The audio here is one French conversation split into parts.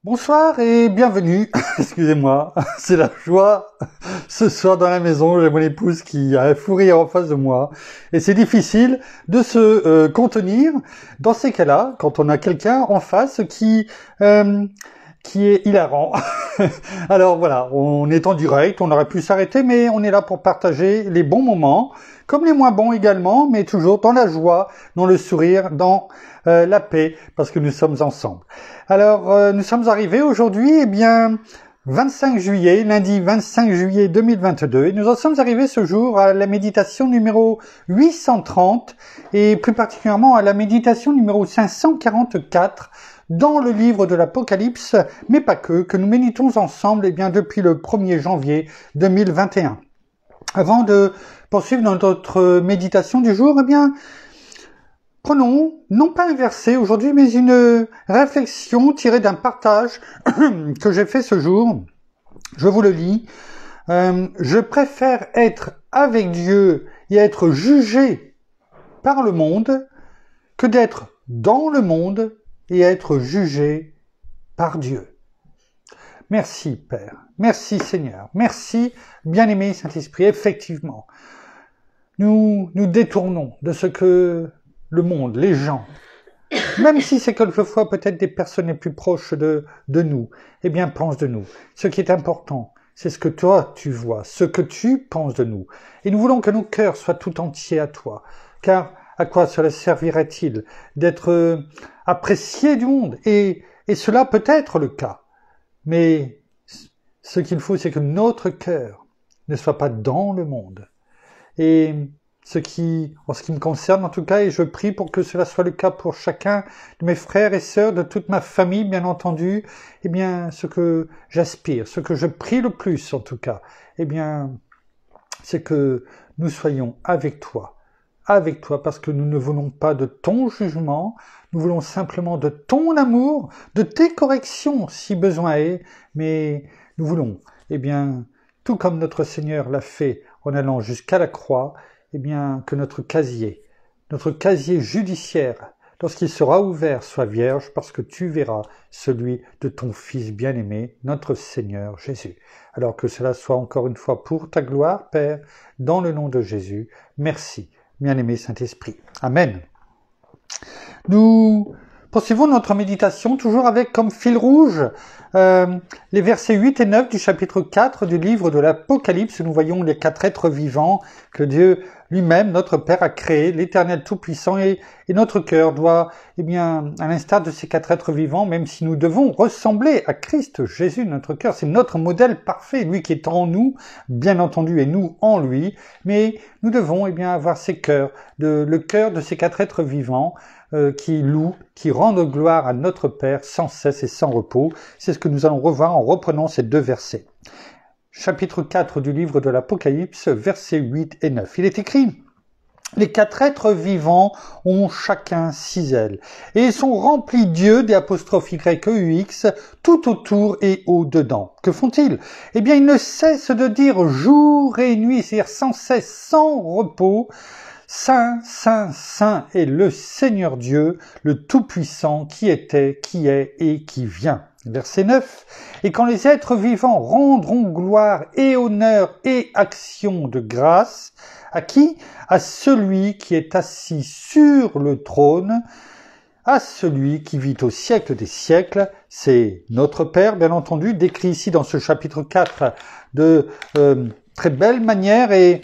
Bonsoir et bienvenue, excusez-moi, c'est la joie ce soir dans la maison, j'ai mon épouse qui a un fou rire en face de moi et c'est difficile de se contenir dans ces cas-là quand on a quelqu'un en face qui est hilarant. Alors voilà, on est en direct, on aurait pu s'arrêter mais on est là pour partager les bons moments, comme les moins bons également, mais toujours dans la joie, dans le sourire, dans la paix, parce que nous sommes ensemble. Alors, nous sommes arrivés aujourd'hui, 25 juillet, lundi 25 juillet 2022, et nous en sommes arrivés ce jour à la méditation numéro 830, et plus particulièrement à la méditation numéro 544, dans le livre de l'Apocalypse, mais pas que nous méditons ensemble depuis le 1er janvier 2021. Avant de poursuivre dans notre méditation du jour, prenons, non pas un verset aujourd'hui, mais une réflexion tirée d'un partage que j'ai fait ce jour. Je vous le lis. Je préfère être avec Dieu et être jugé par le monde que d'être dans le monde et être jugé par Dieu. Merci Père, merci Seigneur, merci bien-aimé Saint-Esprit. Effectivement, nous détournons de ce que le monde, les gens, même si c'est quelquefois peut-être des personnes les plus proches de nous, pensent de nous. Ce qui est important, c'est ce que toi tu vois, ce que tu penses de nous. Et nous voulons que nos cœurs soient tout entiers à toi, car à quoi cela servirait-il d'être apprécié du monde? Et cela peut être le cas. Mais ce qu'il faut, c'est que notre cœur ne soit pas dans le monde. Et en ce qui me concerne en tout cas, et je prie pour que cela soit le cas pour chacun de mes frères et sœurs, de toute ma famille, bien entendu, ce que j'aspire, ce que je prie le plus en tout cas, c'est que nous soyons avec toi, parce que nous ne voulons pas de ton jugement, nous voulons simplement de ton amour, de tes corrections si besoin est, mais nous voulons, tout comme notre Seigneur l'a fait en allant jusqu'à la croix, que notre casier judiciaire, lorsqu'il sera ouvert, soit vierge, parce que tu verras celui de ton Fils bien-aimé, notre Seigneur Jésus. Alors que cela soit encore une fois pour ta gloire, Père, dans le nom de Jésus. Merci, bien-aimé Saint-Esprit. Amen. Nous poursuivons notre méditation toujours avec comme fil rouge les versets 8 et 9 du chapitre 4 du livre de l'Apocalypse. Nous voyons les 4 êtres vivants que Dieu lui-même, notre Père, a créés, l'Éternel Tout-Puissant, et notre cœur doit, à l'instar de ces 4 êtres vivants, même si nous devons ressembler à Christ Jésus, notre cœur, c'est notre modèle parfait, lui qui est en nous, bien entendu, et nous en lui, mais nous devons avoir ces cœurs, le cœur de ces 4 êtres vivants, qui louent, qui rendent gloire à notre Père sans cesse et sans repos. C'est ce que nous allons revoir en reprenant ces 2 versets. Chapitre 4 du livre de l'Apocalypse, versets 8 et 9. Il est écrit: les 4 êtres vivants ont chacun 6 ailes, et ils sont remplis d'yeux, Y-E-U-X, tout autour et au-dedans. Que font-ils? Ils ne cessent de dire jour et nuit, c'est-à-dire sans cesse, sans repos: Saint, Saint, Saint est le Seigneur Dieu, le Tout-Puissant, qui était, qui est et qui vient. Verset 9. Et quand les êtres vivants rendront gloire et honneur et action de grâce, à qui? À celui qui est assis sur le trône, à celui qui vit au siècle des siècles, c'est notre Père, bien entendu, décrit ici dans ce chapitre 4 de très belle manière et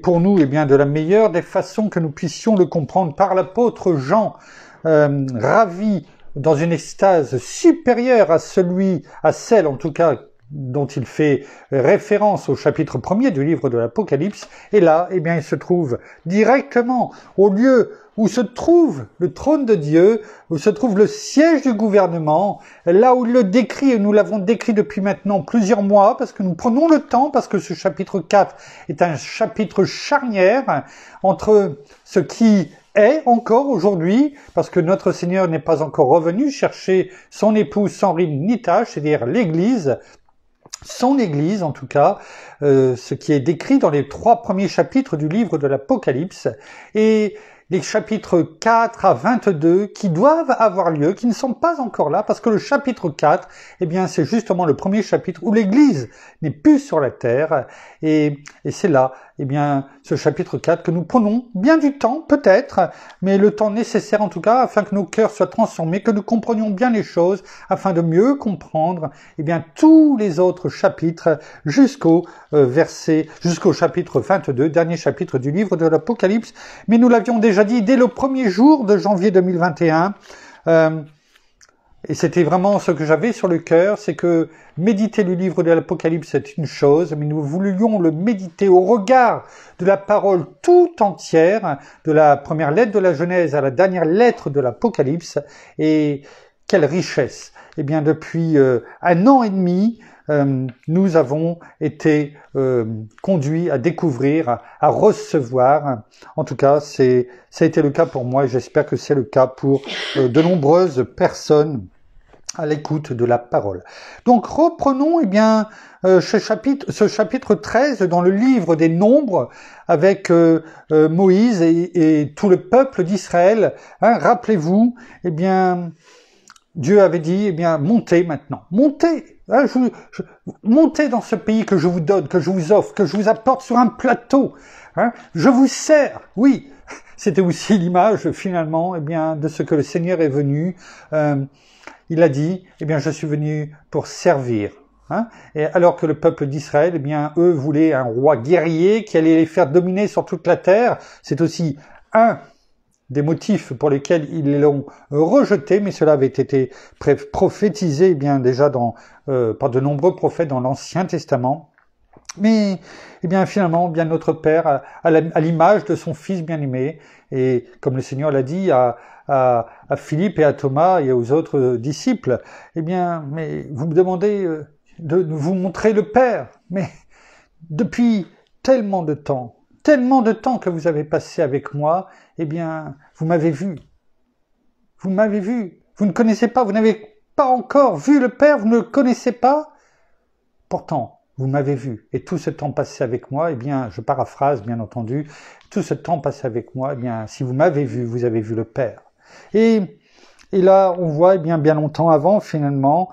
pour nous, de la meilleure des façons que nous puissions le comprendre par l'apôtre Jean, ravi dans une extase supérieure à celle en tout cas dont il fait référence au chapitre 1er du livre de l'Apocalypse. Et là, il se trouve directement au lieu où se trouve le trône de Dieu, où se trouve le siège du gouvernement, là où il le décrit, et nous l'avons décrit depuis maintenant plusieurs mois, parce que nous prenons le temps, parce que ce chapitre 4 est un chapitre charnière entre ce qui est encore aujourd'hui, parce que notre Seigneur n'est pas encore revenu chercher son épouse sans rime ni tache, c'est-à-dire l'Église, son Église en tout cas, ce qui est décrit dans les 3 premiers chapitres du livre de l'Apocalypse. Et les chapitres 4 à 22 qui doivent avoir lieu, qui ne sont pas encore là, parce que le chapitre 4, eh bien, c'est justement le premier chapitre où l'Église n'est plus sur la terre, et c'est là, eh bien, ce chapitre 4 que nous prenons bien du temps, peut-être, mais le temps nécessaire en tout cas, afin que nos cœurs soient transformés, que nous comprenions bien les choses, afin de mieux comprendre, eh bien, tous les autres chapitres jusqu'au chapitre 22, dernier chapitre du livre de l'Apocalypse. Mais nous l'avions déjà dit dès le premier jour de janvier 2021, et c'était vraiment ce que j'avais sur le cœur, c'est que méditer le livre de l'Apocalypse, c'est une chose, mais nous voulions le méditer au regard de la parole tout entière, de la première lettre de la Genèse à la dernière lettre de l'Apocalypse, et quelle richesse! Eh bien, depuis 1 an et demi, nous avons été conduits à découvrir, à recevoir. En tout cas, ça a été le cas pour moi et j'espère que c'est le cas pour de nombreuses personnes à l'écoute de la parole. Donc reprenons eh bien ce chapitre 13 dans le livre des Nombres avec Moïse et tout le peuple d'Israël. Hein, rappelez-vous, eh bien Dieu avait dit, eh bien, montez maintenant, montez, hein, montez dans ce pays que je vous donne, que je vous offre, que je vous apporte sur un plateau, hein, je vous sers, oui, c'était aussi l'image finalement, eh bien, de ce que le Seigneur est venu, il a dit, eh bien, je suis venu pour servir, hein, et alors que le peuple d'Israël, eh bien, eux voulaient un roi guerrier qui allait les faire dominer sur toute la terre, c'est aussi un des motifs pour lesquels ils l'ont rejeté, mais cela avait été prophétisé bien déjà par de nombreux prophètes dans l'Ancien Testament. Mais eh bien finalement, bien notre Père, à l'image de son Fils bien-aimé, et comme le Seigneur l'a dit à Philippe et à Thomas et aux autres disciples, eh bien, mais vous me demandez de vous montrer le Père, mais depuis tellement de temps que vous avez passé avec moi, eh bien, vous m'avez vu. Vous m'avez vu. Vous ne connaissez pas, vous n'avez pas encore vu le Père, vous ne le connaissez pas. Pourtant, vous m'avez vu. Et tout ce temps passé avec moi, eh bien, je paraphrase, bien entendu, tout ce temps passé avec moi, eh bien, si vous m'avez vu, vous avez vu le Père. Et là, on voit, eh bien longtemps avant, finalement,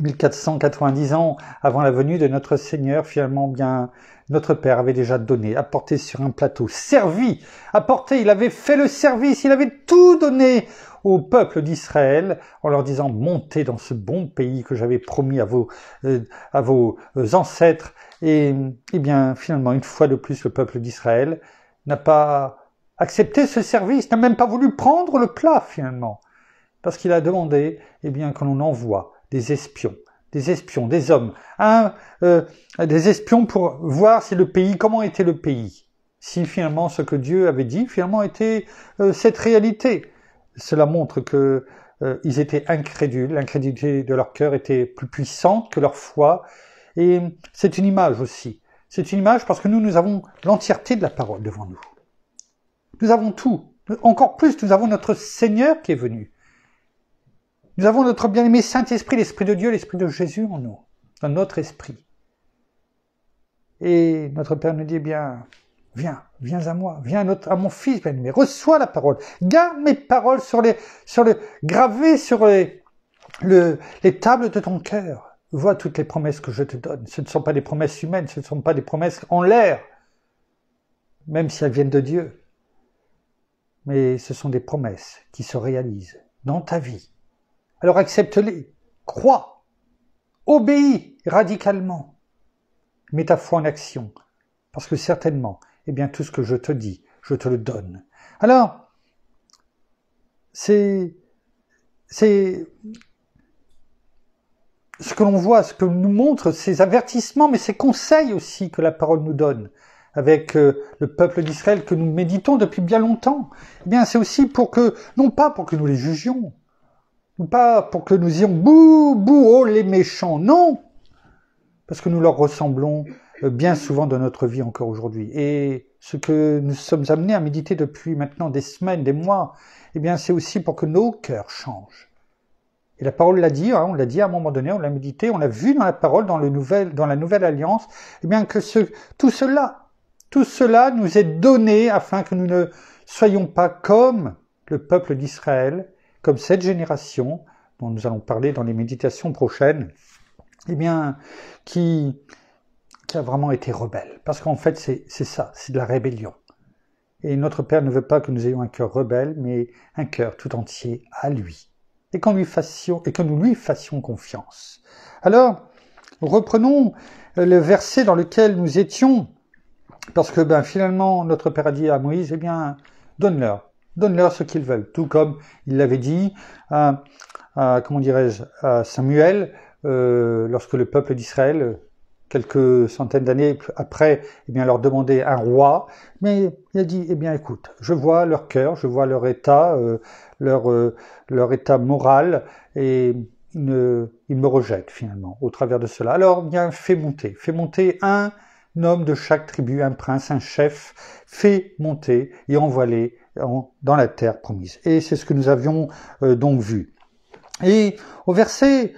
1490 ans avant la venue de notre Seigneur, finalement, bien, notre Père avait déjà donné, apporté sur un plateau, servi, apporté, il avait fait le service, il avait tout donné au peuple d'Israël en leur disant, montez dans ce bon pays que j'avais promis à vos ancêtres. Et bien, finalement, une fois de plus, le peuple d'Israël n'a pas accepté ce service, n'a même pas voulu prendre le plat, finalement, parce qu'il a demandé, eh bien, que l'on envoie des espions, des hommes, des espions pour voir si le pays, comment était le pays, si finalement ce que Dieu avait dit finalement était cette réalité. Cela montre que ils étaient incrédules, l'incrédulité de leur cœur était plus puissante que leur foi, et c'est une image aussi. C'est une image parce que nous avons l'entièreté de la parole devant nous. Nous avons tout. Encore plus, nous avons notre Seigneur qui est venu. Nous avons notre bien-aimé Saint-Esprit, l'Esprit de Dieu, l'Esprit de Jésus en nous, dans notre esprit. Et notre Père nous dit, bien, viens à moi, viens à mon Fils bien-aimé, reçois la parole, garde mes paroles gravées sur les tables de ton cœur. Vois toutes les promesses que je te donne. Ce ne sont pas des promesses humaines, ce ne sont pas des promesses en l'air, même si elles viennent de Dieu. Mais ce sont des promesses qui se réalisent dans ta vie. Alors accepte-les, crois, obéis radicalement, mets ta foi en action, parce que certainement, eh bien tout ce que je te dis, je te le donne. Alors, c'est ce que l'on voit, ce que nous montre, ces avertissements, mais ces conseils aussi que la parole nous donne, avec le peuple d'Israël que nous méditons depuis bien longtemps. Eh bien, c'est aussi non pas pour que nous les jugions, pas pour que nous disions bouh, bouh, oh les méchants, non, parce que nous leur ressemblons bien souvent dans notre vie encore aujourd'hui. Et ce que nous sommes amenés à méditer depuis maintenant des semaines, des mois, eh bien c'est aussi pour que nos cœurs changent. Et la parole l'a dit, on l'a dit à un moment donné, on l'a médité, on l'a vu dans la parole, dans la nouvelle alliance, eh bien que tout cela nous est donné afin que nous ne soyons pas comme le peuple d'Israël, comme cette génération, dont nous allons parler dans les méditations prochaines, eh bien, qui a vraiment été rebelle. Parce qu'en fait, c'est ça, c'est de la rébellion. Et notre Père ne veut pas que nous ayons un cœur rebelle, mais un cœur tout entier à lui. Et que nous lui fassions confiance. Alors, reprenons le verset dans lequel nous étions, parce que finalement, notre Père a dit à Moïse, eh bien, donne-leur ce qu'ils veulent. Tout comme il l'avait dit à Samuel, lorsque le peuple d'Israël, quelques centaines d'années après, eh bien, leur demandait un roi, mais il a dit, eh bien, écoute, je vois leur cœur, je vois leur état, leur état moral, et ils me rejettent finalement au travers de cela. Alors, bien, fais monter un homme de chaque tribu, un prince, un chef, fais monter et envoie-les dans la terre promise. Et c'est ce que nous avions donc vu. Et au verset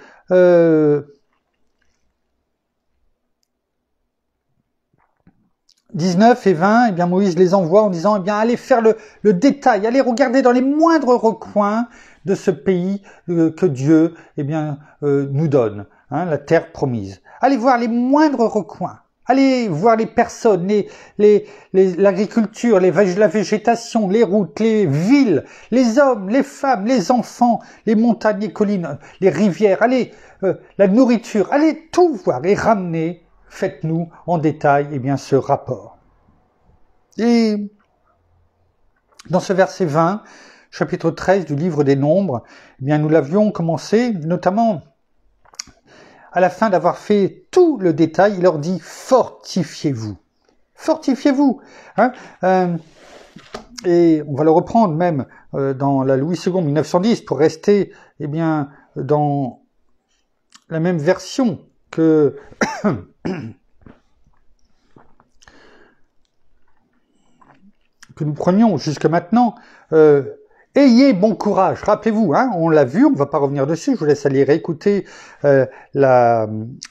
19 et 20, eh bien Moïse les envoie en disant, eh bien allez faire le détail, allez regarder dans les moindres recoins de ce pays que Dieu nous donne, la terre promise. Allez voir les moindres recoins. Allez voir les personnes, l'agriculture, la végétation, les routes, les villes, les hommes, les femmes, les enfants, les montagnes, les collines, les rivières. Allez, la nourriture. Allez tout voir et ramener. Faites-nous en détail ce rapport. Et dans ce verset 20, chapitre 13 du livre des Nombres, nous l'avions commencé, notamment à la fin d'avoir fait tout le détail, il leur dit « fortifiez-vous ». Fortifiez-vous. Et on va le reprendre même dans la Louis II 1910 pour rester dans la même version que nous prenions jusque maintenant. Ayez bon courage. Rappelez-vous, on l'a vu, on ne va pas revenir dessus. Je vous laisse aller réécouter la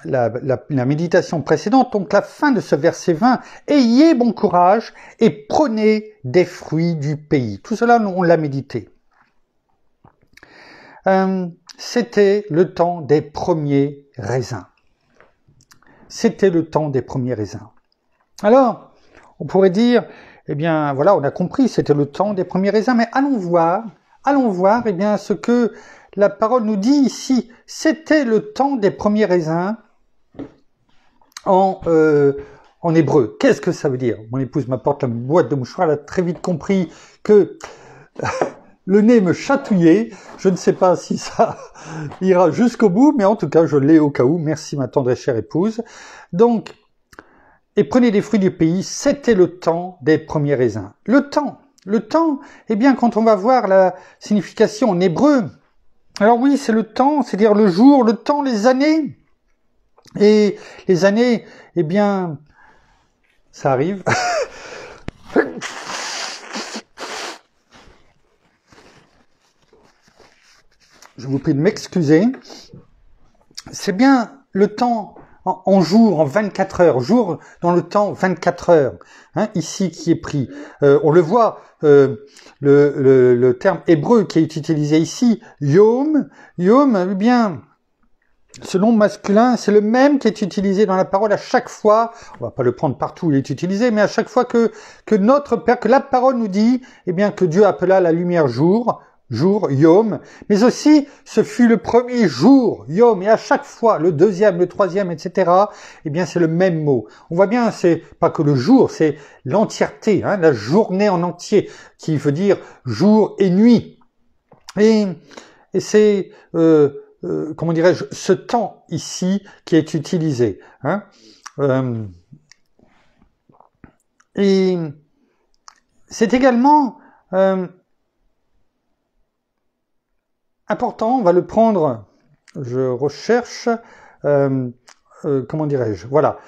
méditation précédente. Donc la fin de ce verset 20. Ayez bon courage et prenez des fruits du pays. Tout cela, on l'a médité. C'était le temps des premiers raisins. C'était le temps des premiers raisins. Alors, on pourrait dire, on a compris, c'était le temps des premiers raisins, mais allons voir, ce que la parole nous dit ici. C'était le temps des premiers raisins en hébreu. Qu'est-ce que ça veut dire? Mon épouse m'apporte la boîte de mouchoirs, elle a très vite compris que le nez me chatouillait. Je ne sais pas si ça ira jusqu'au bout, mais en tout cas, je l'ai au cas où. Merci, ma tendre et chère épouse. Donc, et prenez des fruits du pays, c'était le temps des premiers raisins. Le temps, quand on va voir la signification en hébreu, alors oui, c'est le temps, c'est-à-dire le jour, le temps, les années. Et les années, ça arrive. Je vous prie de m'excuser. C'est bien le temps en jours, en 24 heures, jour dans le temps 24 heures, ici qui est pris. On le voit, le terme hébreu qui est utilisé ici, yom, ce nom masculin, c'est le même qui est utilisé dans la parole à chaque fois, on va pas le prendre partout où il est utilisé, mais à chaque fois que notre Père, que la parole nous dit, que Dieu appela la lumière jour, Yom, mais aussi ce fut le premier jour, Yom, et à chaque fois, le deuxième, le troisième, etc., c'est le même mot. On voit bien, c'est pas que le jour, c'est l'entièreté, la journée en entier, qui veut dire jour et nuit. Et c'est, ce temps ici qui est utilisé. Et c'est également important, on va le prendre, je recherche, voilà.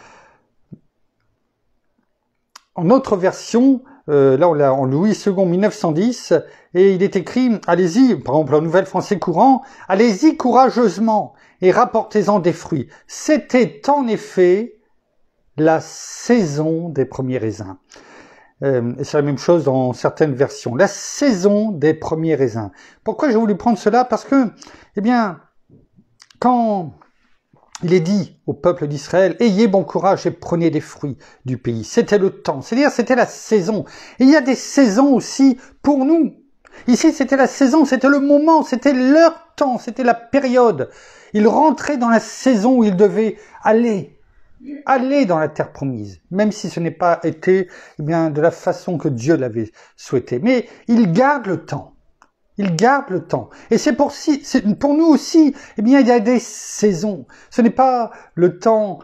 En autre version, là on l'a en Louis II 1910, et il est écrit, allez-y, par exemple en Nouvelle Français courant, allez-y courageusement et rapportez-en des fruits. C'était en effet la saison des premiers raisins. Et c'est la même chose dans certaines versions. La saison des premiers raisins. Pourquoi j'ai voulu prendre cela? Parce que, eh bien, quand il est dit au peuple d'Israël, ayez bon courage et prenez des fruits du pays. C'était le temps. C'est-à-dire, c'était la saison. Et il y a des saisons aussi pour nous. Ici, c'était la saison, c'était le moment, c'était leur temps, c'était la période. Ils rentraient dans la saison où ils devaient aller dans la terre promise, même si ce n'est pas été eh bien, de la façon que Dieu l'avait souhaité. Mais ils gardent le temps. Ils gardent le temps. Et c'est pour nous aussi, eh bien, il y a des saisons. Ce n'est pas le temps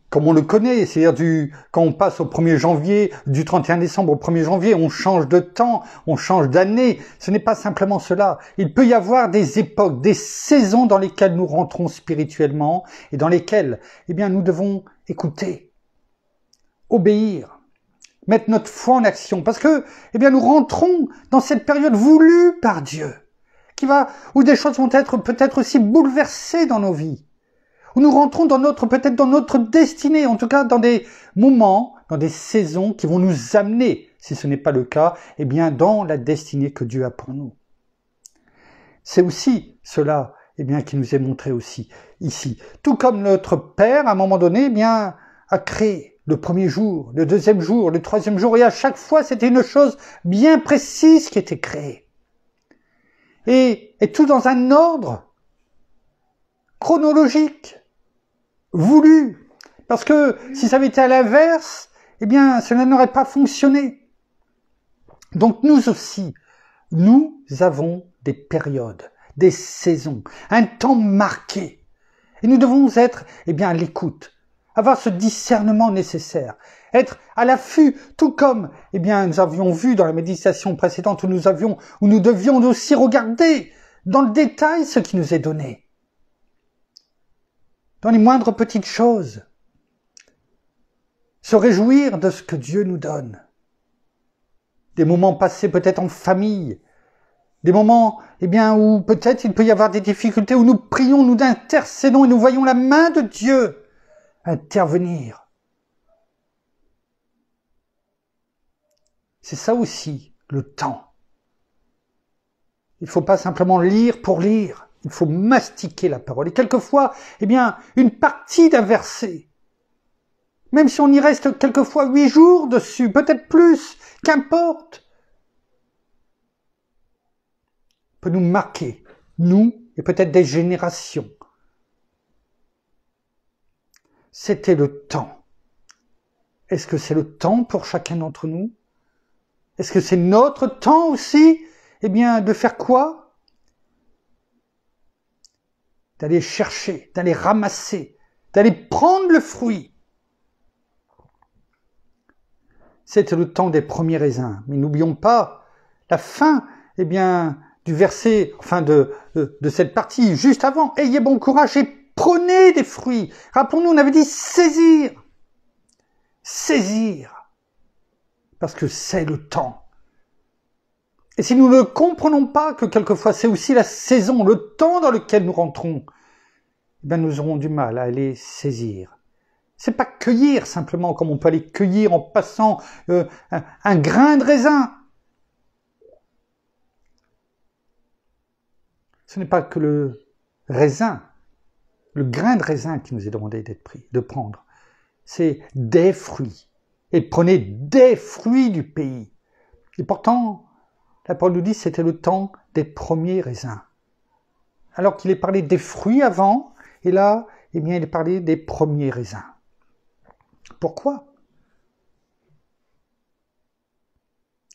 comme on le connaît, c'est-à-dire quand on passe au 1er janvier, du 31 décembre au 1er janvier, on change de temps, on change d'année. Ce n'est pas simplement cela. Il peut y avoir des époques, des saisons dans lesquelles nous rentrons spirituellement et dans lesquelles, eh bien, nous devons écouter, obéir, mettre notre foi en action, parce que, eh bien, nous rentrons dans cette période voulue par Dieu, où des choses vont être peut-être aussi bouleversées dans nos vies, où nous rentrons peut-être dans notre destinée, en tout cas dans des moments, dans des saisons qui vont nous amener, si ce n'est pas le cas, eh bien, dans la destinée que Dieu a pour nous. C'est aussi cela, eh bien, qui nous est montré aussi ici. Tout comme notre Père, à un moment donné, eh bien, a créé le premier jour, le deuxième jour, le troisième jour, et à chaque fois, c'était une chose bien précise qui était créée. Et tout dans un ordre chronologique, voulu. Parce que si ça avait été à l'inverse, eh bien, cela n'aurait pas fonctionné. Donc nous aussi, nous avons des périodes, des saisons, un temps marqué. Et nous devons être, eh bien, à l'écoute, avoir ce discernement nécessaire, être à l'affût, tout comme, eh bien, nous avions vu dans la méditation précédente où nous devions aussi regarder dans le détail ce qui nous est donné. Dans les moindres petites choses. Se réjouir de ce que Dieu nous donne. Des moments passés peut-être en famille. Des moments, eh bien, où peut-être il peut y avoir des difficultés, où nous prions, nous intercédons et nous voyons la main de Dieu intervenir. C'est ça aussi, le temps. Il ne faut pas simplement lire pour lire. Il faut mastiquer la parole. Et quelquefois, eh bien, une partie d'un verset, même si on y reste quelquefois 8 jours dessus, peut-être plus, qu'importe, peut nous marquer, nous et peut-être des générations. C'était le temps. Est-ce que c'est le temps pour chacun d'entre nous? Est-ce que c'est notre temps aussi, eh bien, de faire quoi? D'aller chercher, d'aller ramasser, d'aller prendre le fruit. C'était le temps des premiers raisins. Mais n'oublions pas la fin, eh bien, du verset, enfin de cette partie juste avant. Ayez bon courage et prenez des fruits. Rappelons-nous, on avait dit saisir. Saisir. Parce que c'est le temps. Et si nous ne comprenons pas que quelquefois c'est aussi la saison, le temps dans lequel nous rentrons, eh bien nous aurons du mal à aller saisir. C'est pas cueillir simplement comme on peut aller cueillir en passant un grain de raisin. Ce n'est pas que le raisin, le grain de raisin qui nous est demandé d'être pris, de prendre. C'est des fruits. Et prenez des fruits du pays. Et pourtant, la parole nous dit que c'était le temps des premiers raisins. Alors qu'il est parlé des fruits avant, et là, eh bien, il est parlé des premiers raisins. Pourquoi?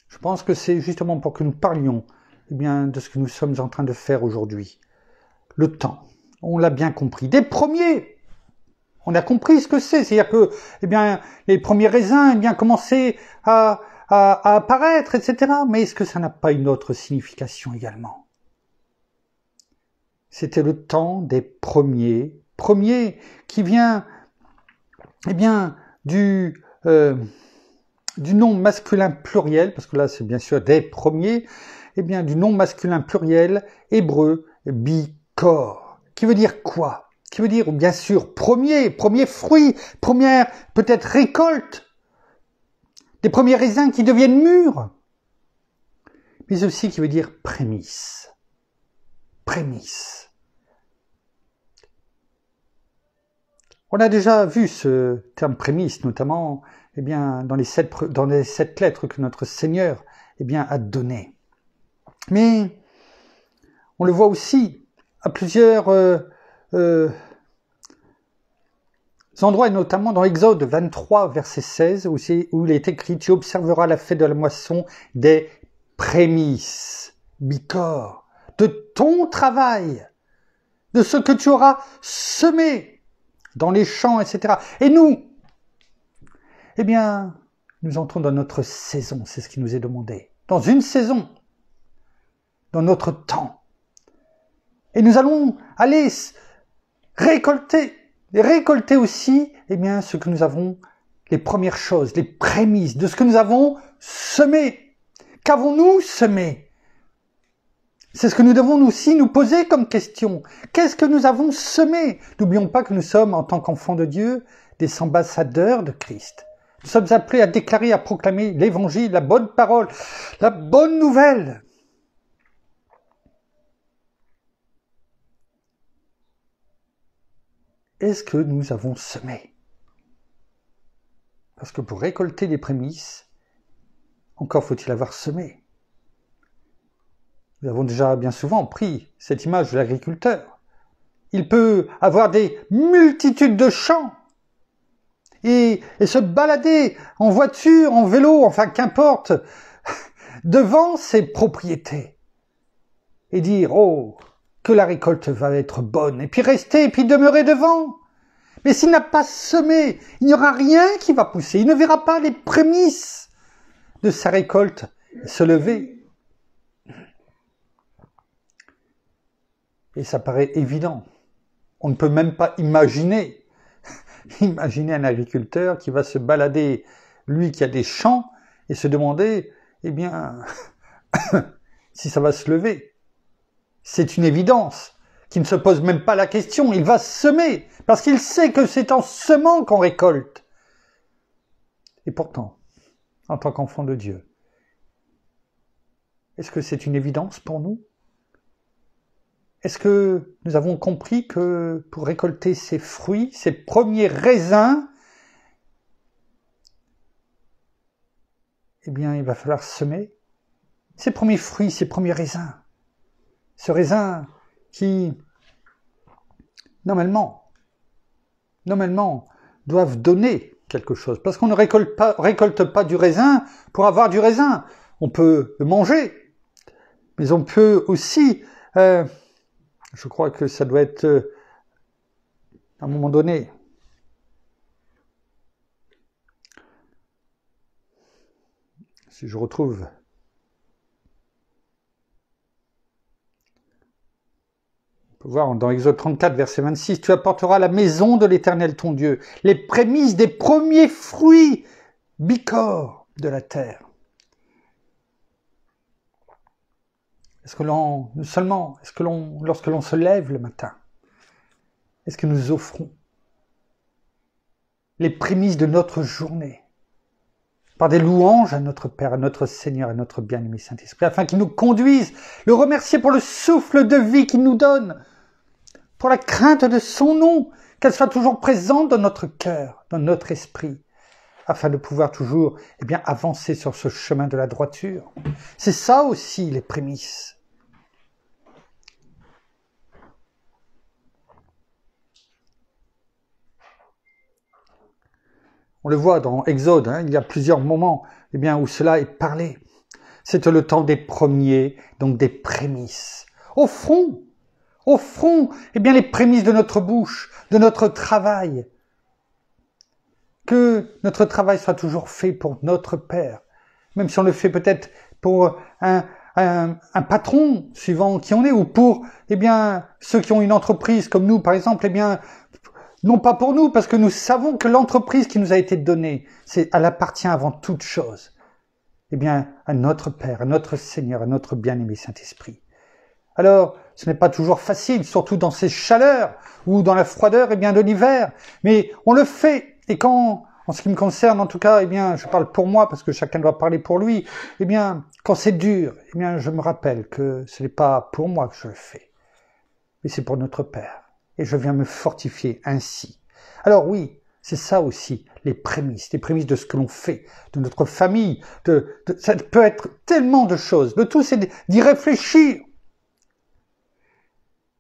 Je pense que c'est justement pour que nous parlions eh bien, de ce que nous sommes en train de faire aujourd'hui. Le temps, on l'a bien compris. Des premiers, on a compris ce que c'est. C'est-à-dire que eh bien, les premiers raisins eh bien, commençaient à apparaître, etc. Mais est-ce que ça n'a pas une autre signification également? C'était le temps des premiers qui vient eh bien, du nom masculin pluriel, parce que là c'est bien sûr des premiers, eh bien du nom masculin pluriel hébreu bikor, qui veut dire quoi? Qui veut dire bien sûr premier fruit, première peut-être récolte, des premiers raisins qui deviennent mûrs, mais aussi qui veut dire prémisse. Prémisse. On a déjà vu ce terme prémisse, notamment dans les 7 lettres que notre Seigneur a données. Mais on le voit aussi à plusieurs endroits, et notamment dans Exode 23, verset 16, où il est écrit « Tu observeras la fête de la moisson des prémices, bicor, de ton travail, de ce que tu auras semé dans les champs, etc. » Et nous, nous entrons dans notre saison, c'est ce qui nous est demandé. Dans une saison, dans notre temps. Et nous allons aller récolter aussi, ce que nous avons, les premières choses, les prémices de ce que nous avons semé. Qu'avons-nous semé? C'est ce que nous devons aussi nous poser comme question. Qu'est-ce que nous avons semé? N'oublions pas que nous sommes, en tant qu'enfants de Dieu, des ambassadeurs de Christ. Nous sommes appelés à déclarer, à proclamer l'évangile, la bonne parole, la bonne nouvelle. Est-ce que nous avons semé? Parce que pour récolter les prémices, encore faut-il avoir semé. Nous avons déjà bien souvent pris cette image de l'agriculteur. Il peut avoir des multitudes de champs et se balader en voiture, en vélo, enfin qu'importe, devant ses propriétés et dire « Oh, que la récolte va être bonne » et puis rester et puis demeurer devant. Mais s'il n'a pas semé, il n'y aura rien qui va pousser. Il ne verra pas les prémices de sa récolte se lever. Et ça paraît évident. On ne peut même pas imaginer un agriculteur qui va se balader, lui qui a des champs, et se demander, si ça va se lever. C'est une évidence, qui ne se pose même pas la question. Il va semer, parce qu'il sait que c'est en semant qu'on récolte. Et pourtant, en tant qu'enfant de Dieu, est-ce que c'est une évidence pour nous? Est-ce que nous avons compris que pour récolter ces fruits, ces premiers raisins, il va falloir semer ces premiers fruits, ces premiers raisins. Ce raisin qui, normalement, doivent donner quelque chose. Parce qu'on ne récolte pas du raisin pour avoir du raisin. On peut le manger, mais on peut aussi... je crois que ça doit être, à un moment donné, si je retrouve, on peut voir dans Exode 34, verset 26, « Tu apporteras à la maison de l'Éternel ton Dieu les prémices des premiers fruits bicor de la terre. » Est-ce que lorsque l'on se lève le matin, est-ce que nous offrons les prémices de notre journée par des louanges à notre Père, à notre Seigneur, à notre bien-aimé Saint-Esprit, afin qu'il nous conduise, le remercier pour le souffle de vie qu'il nous donne, pour la crainte de son nom, qu'elle soit toujours présente dans notre cœur, dans notre esprit, afin de pouvoir toujours avancer sur ce chemin de la droiture. C'est ça aussi les prémices. On le voit dans Exode, il y a plusieurs moments où cela est parlé. C'est le temps des premiers, donc des prémices. Offrons les prémices de notre bouche, de notre travail. Que notre travail soit toujours fait pour notre Père, même si on le fait peut-être pour un patron, suivant qui on est, ou pour ceux qui ont une entreprise comme nous, par exemple, non pas pour nous, parce que nous savons que l'entreprise qui nous a été donnée, elle appartient avant toute chose, à notre Père, à notre Seigneur, à notre bien-aimé Saint-Esprit. Alors, ce n'est pas toujours facile, surtout dans ces chaleurs, ou dans la froideur de l'hiver, mais on le fait, et quand En ce qui me concerne, en tout cas, eh bien, je parle pour moi parce que chacun doit parler pour lui. Eh bien, quand c'est dur, eh bien, je me rappelle que ce n'est pas pour moi que je le fais, mais c'est pour notre Père. Et je viens me fortifier ainsi. Alors oui, c'est ça aussi, les prémices de ce que l'on fait, de notre famille, ça peut être tellement de choses. Le tout, c'est d'y réfléchir.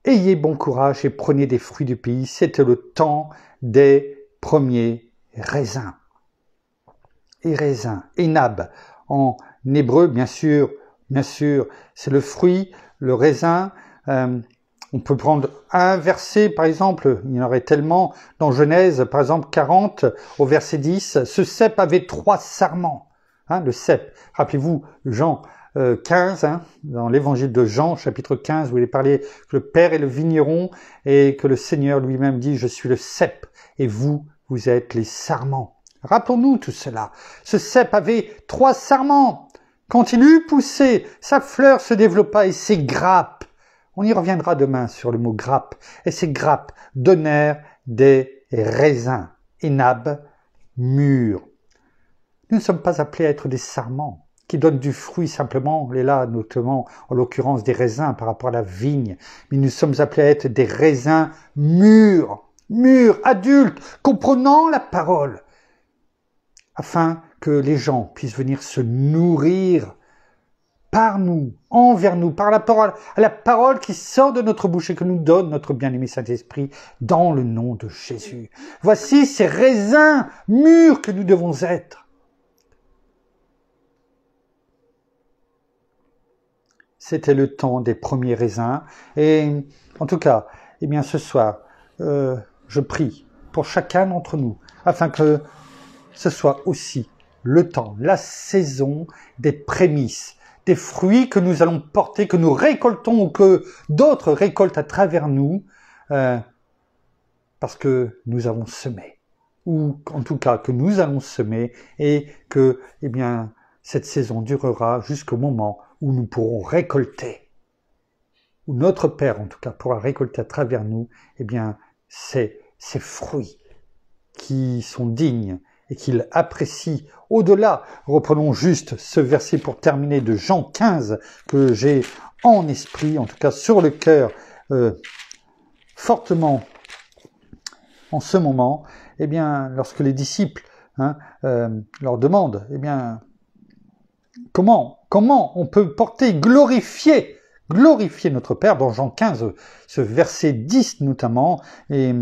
Ayez bon courage et prenez des fruits du pays. C'était le temps des premiers raisins. Et raisin, enab, en hébreu, bien sûr, c'est le fruit, le raisin. On peut prendre un verset, par exemple, il y en aurait tellement, dans Genèse, par exemple, 40, au verset 10, ce cep avait 3 sarments. Le cep, rappelez-vous, Jean 15, dans l'évangile de Jean, chapitre 15, où il est parlé que le Père est le vigneron et que le Seigneur lui-même dit « Je suis le cep et vous, vous êtes les sarments ». Rappelons-nous tout cela. Ce cep avait 3 sarments. Quand il eut poussé, sa fleur se développa et ses grappes, on y reviendra demain sur le mot grappe, et ces grappes donnèrent des raisins, enab, mûrs. Nous ne sommes pas appelés à être des sarments qui donnent du fruit simplement, et là notamment en l'occurrence des raisins par rapport à la vigne, mais nous sommes appelés à être des raisins mûrs, adultes, comprenant la parole, afin que les gens puissent venir se nourrir par nous, envers nous, par la parole qui sort de notre bouche et que nous donne notre bien-aimé Saint-Esprit dans le nom de Jésus. Voici ces raisins mûrs que nous devons être. C'était le temps des premiers raisins et en tout cas, eh bien ce soir, je prie pour chacun d'entre nous afin que ce soit aussi le temps, la saison des prémices, des fruits que nous allons porter, que nous récoltons ou que d'autres récoltent à travers nous, parce que nous avons semé, ou en tout cas que nous allons semer, et que, eh bien, cette saison durera jusqu'au moment où nous pourrons récolter, où notre Père, en tout cas, pourra récolter à travers nous, eh bien, ces fruits qui sont dignes et qu'il apprécie. Au-delà, reprenons juste ce verset pour terminer de Jean 15 que j'ai en esprit, en tout cas sur le cœur, fortement en ce moment. Eh bien, lorsque les disciples leur demandent, eh bien, comment on peut porter, glorifier notre Père, dans Jean 15, ce verset 10 notamment, et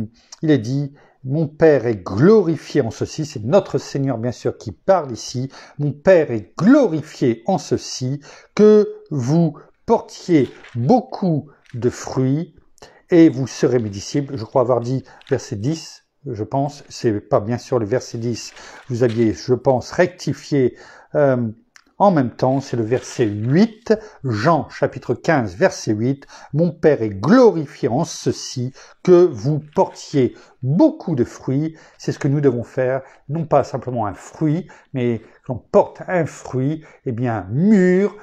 il est dit: mon Père est glorifié en ceci, c'est notre Seigneur bien sûr qui parle ici, mon Père est glorifié en ceci, que vous portiez beaucoup de fruits et vous serez mes disciples. Je crois avoir dit verset 10, je pense, c'est pas bien sûr le verset 10, vous aviez, je pense, rectifié en même temps, c'est le verset 8, Jean chapitre 15, verset 8, « Mon Père est glorifié en ceci, que vous portiez beaucoup de fruits. » C'est ce que nous devons faire, non pas simplement un fruit, mais qu'on porte un fruit, eh bien mûr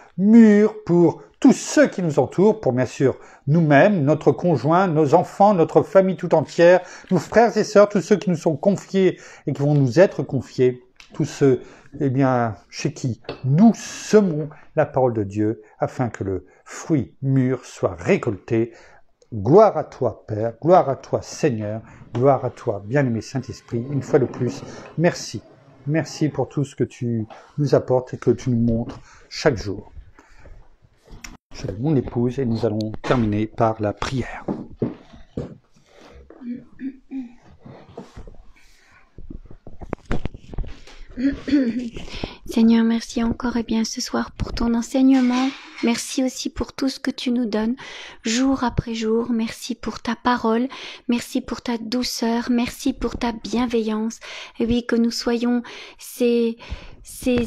pour tous ceux qui nous entourent, pour bien sûr nous-mêmes, notre conjoint, nos enfants, notre famille tout entière, nos frères et sœurs, tous ceux qui nous sont confiés et qui vont nous être confiés, tous ceux eh bien, chez qui nous semons la parole de Dieu, afin que le fruit mûr soit récolté. Gloire à toi, Père, gloire à toi, Seigneur, gloire à toi, bien-aimé Saint-Esprit. Une fois de plus, merci. Merci pour tout ce que tu nous apportes et que tu nous montres chaque jour. Je suis mon épouse et nous allons terminer par la prière. Seigneur, merci encore et bien ce soir pour ton enseignement. Merci aussi pour tout ce que tu nous donnes jour après jour. Merci pour ta parole. Merci pour ta douceur. Merci pour ta bienveillance. Et oui, que nous soyons ces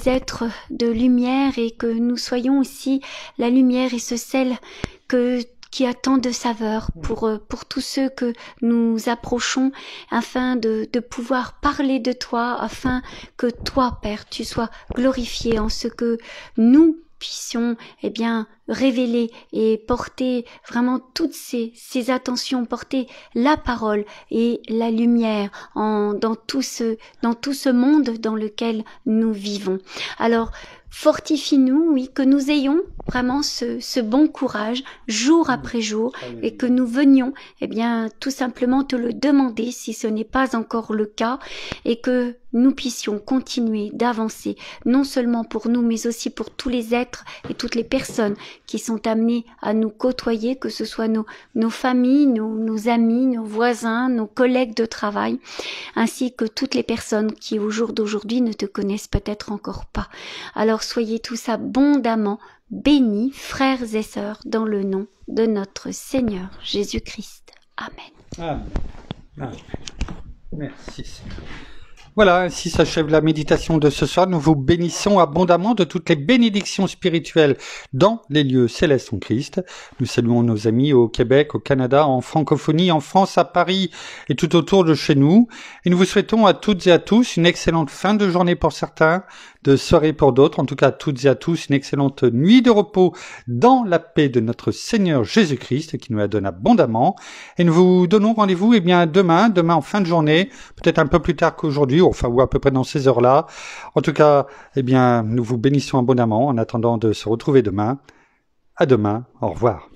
êtres de lumière et que nous soyons aussi la lumière et ce sel qui a tant de saveur pour tous ceux que nous approchons, afin de pouvoir parler de toi, afin que toi, Père, tu sois glorifié en ce que nous puissions révéler et porter vraiment toutes ces attentions, porter la parole et la lumière dans tout ce monde dans lequel nous vivons. Alors, fortifie-nous, oui, que nous ayons vraiment ce bon courage jour après jour et que nous venions tout simplement te le demander si ce n'est pas encore le cas et que nous puissions continuer d'avancer, non seulement pour nous, mais aussi pour tous les êtres et toutes les personnes qui sont amenées à nous côtoyer, que ce soit nos familles, nos amis, nos voisins, nos collègues de travail, ainsi que toutes les personnes qui au jour d'aujourd'hui ne te connaissent peut-être encore pas. Alors soyez tous abondamment bénis, frères et sœurs, dans le nom de notre Seigneur Jésus-Christ. Amen. Amen. Amen. Merci Seigneur. Voilà, ainsi s'achève la méditation de ce soir. Nous vous bénissons abondamment de toutes les bénédictions spirituelles dans les lieux célestes en Christ. Nous saluons nos amis au Québec, au Canada, en francophonie, en France, à Paris et tout autour de chez nous. Et nous vous souhaitons à toutes et à tous une excellente fin de journée pour certains, de soirée pour d'autres. En tout cas, à toutes et à tous, une excellente nuit de repos dans la paix de notre Seigneur Jésus-Christ qui nous la donne abondamment. Et nous vous donnons rendez-vous demain en fin de journée, peut-être un peu plus tard qu'aujourd'hui, ou à peu près dans ces heures-là. En tout cas, nous vous bénissons abondamment en attendant de se retrouver demain. À demain. Au revoir.